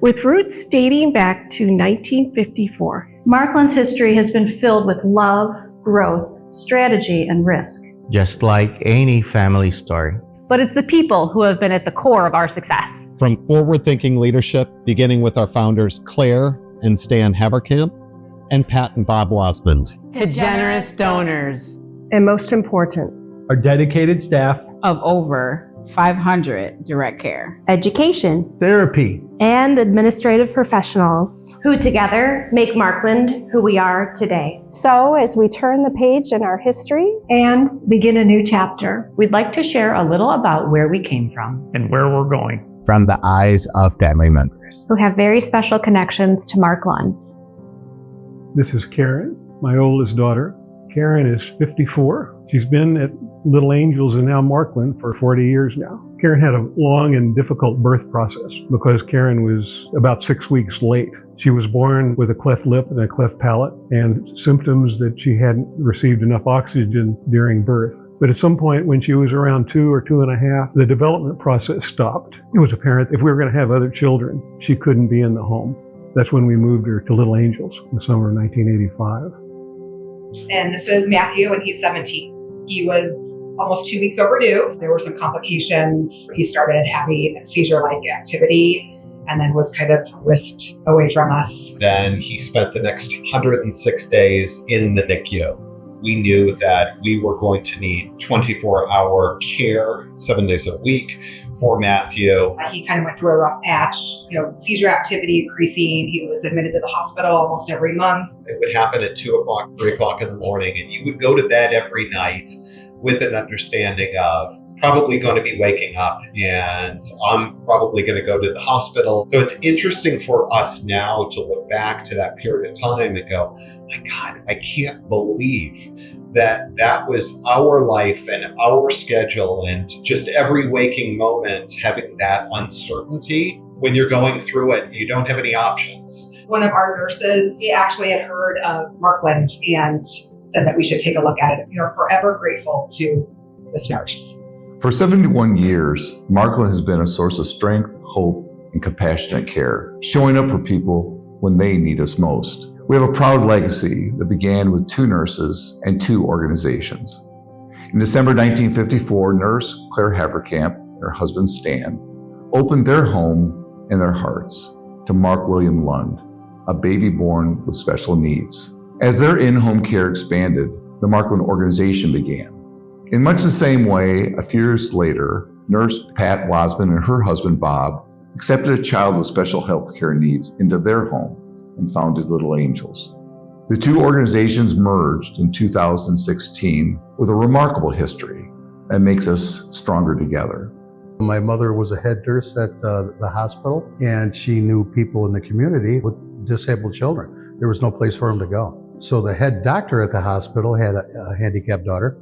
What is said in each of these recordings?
With roots dating back to 1954. Marklund's history has been filled with love, growth, strategy, and risk. Just like any family story. But it's the people who have been at the core of our success. From forward-thinking leadership, beginning with our founders Claire and Stan Haverkamp, and Pat and Bob Wasmond. To generous donors. And most important, our dedicated staff of over 500 direct care, education, therapy, and administrative professionals who together make Marklund who we are today. So as we turn the page in our history and begin a new chapter, we'd like to share a little about where we came from and where we're going from the eyes of family members who have very special connections to Marklund. This is Karen, my oldest daughter. Karen is 54. She's been at Little Angels and now Marklund for 40 years now. Karen had a long and difficult birth process because Karen was about 6 weeks late. She was born with a cleft lip and a cleft palate and symptoms that she hadn't received enough oxygen during birth. But at some point when she was around 2 or 2.5, the development process stopped. It was apparent if we were going to have other children, she couldn't be in the home. That's when we moved her to Little Angels in the summer of 1985. And this is Matthew, and he's 17. He was almost 2 weeks overdue. There were some complications. He started having seizure-like activity and then was kind of whisked away from us. Then he spent the next 106 days in the NICU. We knew that we were going to need 24-hour care 7 days a week for Matthew. He kind of went through a rough patch, seizure activity increasing. He was admitted to the hospital almost every month. It would happen at 2 o'clock, 3 o'clock in the morning, and you would go to bed every night with an understanding of probably going to be waking up and I'm probably going to go to the hospital. So it's interesting for us now to look back to that period of time and go, my God, I can't believe that was our life and our schedule and just every waking moment having that uncertainty. When you're going through it, you don't have any options. One of our nurses, he actually had heard of Marklund and said that we should take a look at it. We are forever grateful to this nurse. For 71 years, Marklund has been a source of strength, hope, and compassionate care, showing up for people when they need us most. We have a proud legacy that began with 2 nurses and 2 organizations. In December 1954, nurse Claire Haverkamp and her husband Stan opened their home and their hearts to Mark William Lund, a baby born with special needs. As their in-home care expanded, the Marklund organization began. In much the same way, a few years later, nurse Pat Wasmond and her husband Bob accepted a child with special health care needs into their home and founded Little Angels. The 2 organizations merged in 2016 with a remarkable history that makes us stronger together. My mother was a head nurse at the hospital, and she knew people in the community with disabled children. There was no place for them to go. So the head doctor at the hospital had a handicapped daughter,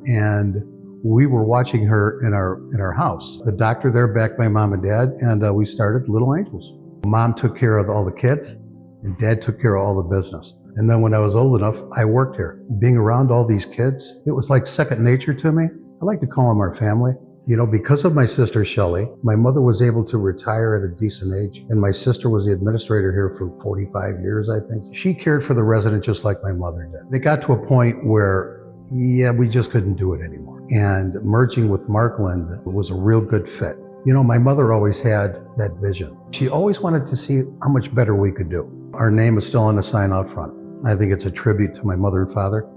and we were watching her in our house. The doctor there backed my mom and dad, and we started Little Angels. Mom took care of all the kids, and Dad took care of all the business. And then when I was old enough, I worked here. Being around all these kids, it was like second nature to me. I like to call them our family. Because of my sister Shelley, my mother was able to retire at a decent age, and my sister was the administrator here for 45 years, I think. She cared for the resident just like my mother did. It got to a point where, we just couldn't do it anymore. And merging with Marklund was a real good fit. My mother always had that vision. She always wanted to see how much better we could do. Our name is still on the sign out front. I think it's a tribute to my mother and father.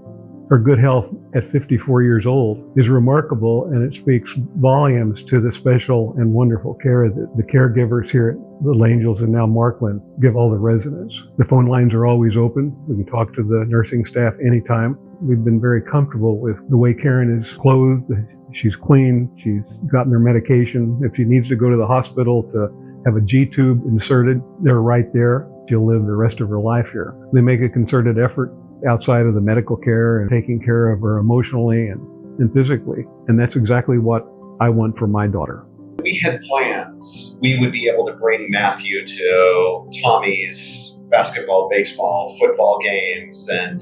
Her good health at 54 years old is remarkable, and it speaks volumes to the special and wonderful care that the caregivers here at Little Angels and now Marklund give all the residents. The phone lines are always open. We can talk to the nursing staff anytime. We've been very comfortable with the way Karen is clothed. She's clean. She's gotten her medication. If she needs to go to the hospital to have a G-tube inserted, they're right there. She'll live the rest of her life here. They make a concerted effort outside of the medical care and taking care of her emotionally and physically. And that's exactly what I want for my daughter. We had plans. We would be able to bring Matthew to Tommy's basketball, baseball, football games and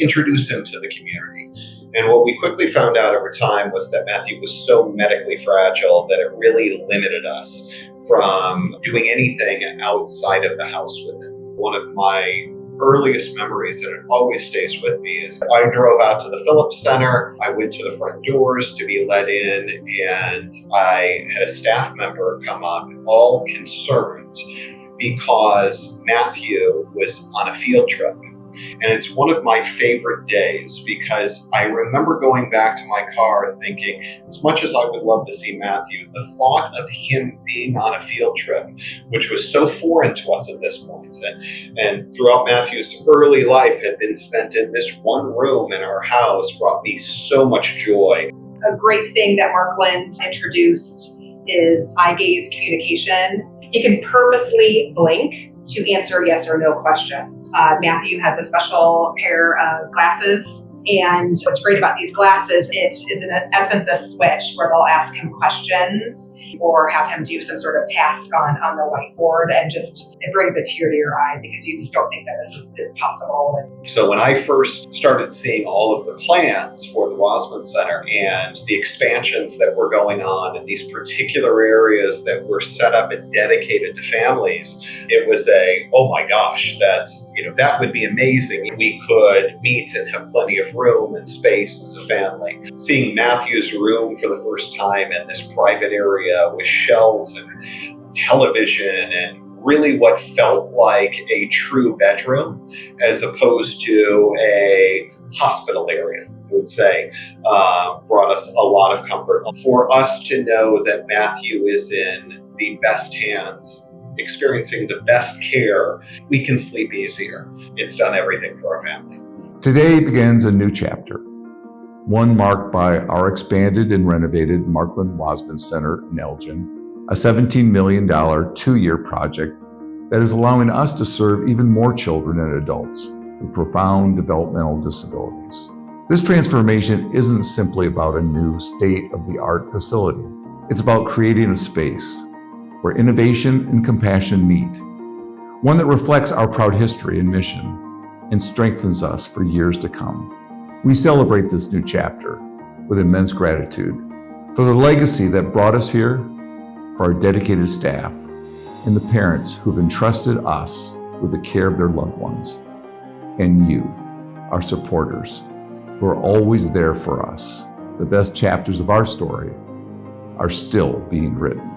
introduce him to the community. And what we quickly found out over time was that Matthew was so medically fragile that it really limited us from doing anything outside of the house with him. One of my earliest memories, and it always stays with me, is I drove out to the Phillips Center. I went to the front doors to be let in, and I had a staff member come up, all concerned because Matthew was on a field trip. And it's one of my favorite days because I remember going back to my car thinking, as much as I would love to see Matthew, the thought of him being on a field trip, which was so foreign to us at this point, and throughout Matthew's early life had been spent in this one room in our house, brought me so much joy. A great thing that Marklund introduced is eye gaze communication. He can purposely blink to answer yes or no questions. Matthew has a special pair of glasses, and what's great about these glasses, it is in essence a switch where they'll ask him questions or have him do some sort of task on the whiteboard, and just it brings a tear to your eye because you just don't think that this is possible. So when I first started seeing all of the plans for the Wasmond Center and the expansions that were going on in these particular areas that were set up and dedicated to families, it was oh my gosh, that would be amazing. We could meet and have plenty of room and space as a family. Seeing Matthew's room for the first time in this private area with shelves and television and really what felt like a true bedroom as opposed to a hospital area, I would say, brought us a lot of comfort. For us to know that Matthew is in the best hands, experiencing the best care, we can sleep easier. It's done everything for our family. Today begins a new chapter, one marked by our expanded and renovated Marklund Wasmond Center in Elgin, a $17 million 2-year project that is allowing us to serve even more children and adults with profound developmental disabilities. This transformation isn't simply about a new state-of-the-art facility. It's about creating a space where innovation and compassion meet, one that reflects our proud history and mission and strengthens us for years to come. We celebrate this new chapter with immense gratitude for the legacy that brought us here, for our dedicated staff, and the parents who've entrusted us with the care of their loved ones, and you, our supporters, who are always there for us. The best chapters of our story are still being written.